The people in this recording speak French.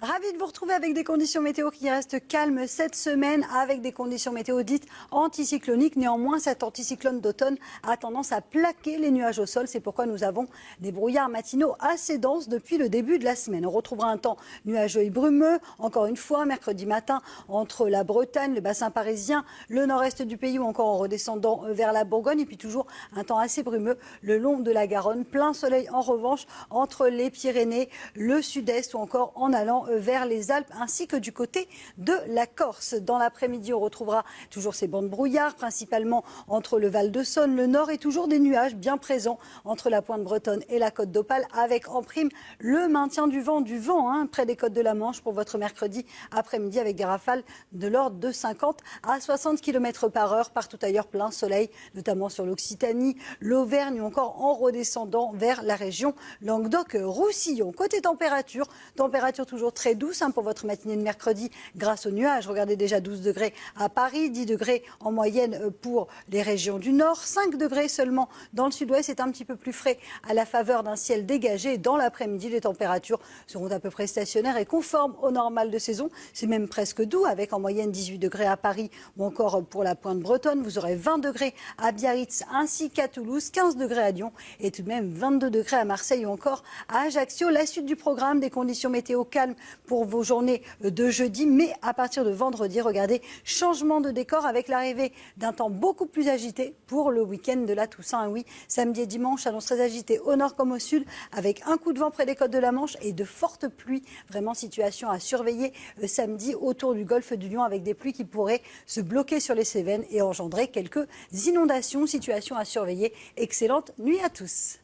Ravi de vous retrouver avec des conditions météo qui restent calmes cette semaine, avec des conditions météo dites anticycloniques. Néanmoins, cet anticyclone d'automne a tendance à plaquer les nuages au sol. C'est pourquoi nous avons des brouillards matinaux assez denses depuis le début de la semaine. On retrouvera un temps nuageux et brumeux, encore une fois, mercredi matin, entre la Bretagne, le bassin parisien, le nord-est du pays ou encore en redescendant vers la Bourgogne. Et puis toujours un temps assez brumeux le long de la Garonne. Plein soleil en revanche entre les Pyrénées, le sud-est ou encore en allant vers les Alpes ainsi que du côté de la Corse. Dans l'après-midi, on retrouvera toujours ces bancs de brouillard, principalement entre le Val-de-Saône, le nord et toujours des nuages bien présents entre la pointe bretonne et la côte d'Opale, avec en prime le maintien du vent près des côtes de la Manche pour votre mercredi après-midi avec des rafales de l'ordre de 50 à 60 km par heure. Partout ailleurs, plein soleil, notamment sur l'Occitanie, l'Auvergne ou encore en redescendant vers la région Languedoc-Roussillon. Côté température toujours très douce pour votre matinée de mercredi grâce aux nuages. Regardez déjà 12 degrés à Paris, 10 degrés en moyenne pour les régions du nord, 5 degrés seulement dans le sud-ouest. C'est un petit peu plus frais à la faveur d'un ciel dégagé. Dans l'après-midi, les températures seront à peu près stationnaires et conformes au normal de saison. C'est même presque doux avec en moyenne 18 degrés à Paris ou encore pour la pointe bretonne. Vous aurez 20 degrés à Biarritz ainsi qu'à Toulouse, 15 degrés à Lyon et tout de même 22 degrés à Marseille ou encore à Ajaccio. La suite du programme, des conditions météo calmes pour vos journées de jeudi, mais à partir de vendredi, regardez, changement de décor avec l'arrivée d'un temps beaucoup plus agité pour le week-end de la Toussaint. Oui, samedi et dimanche annonce très agité au nord comme au sud, avec un coup de vent près des côtes de la Manche et de fortes pluies. Vraiment situation à surveiller samedi autour du golfe du Lion, avec des pluies qui pourraient se bloquer sur les Cévennes et engendrer quelques inondations. Situation à surveiller. Excellente nuit à tous.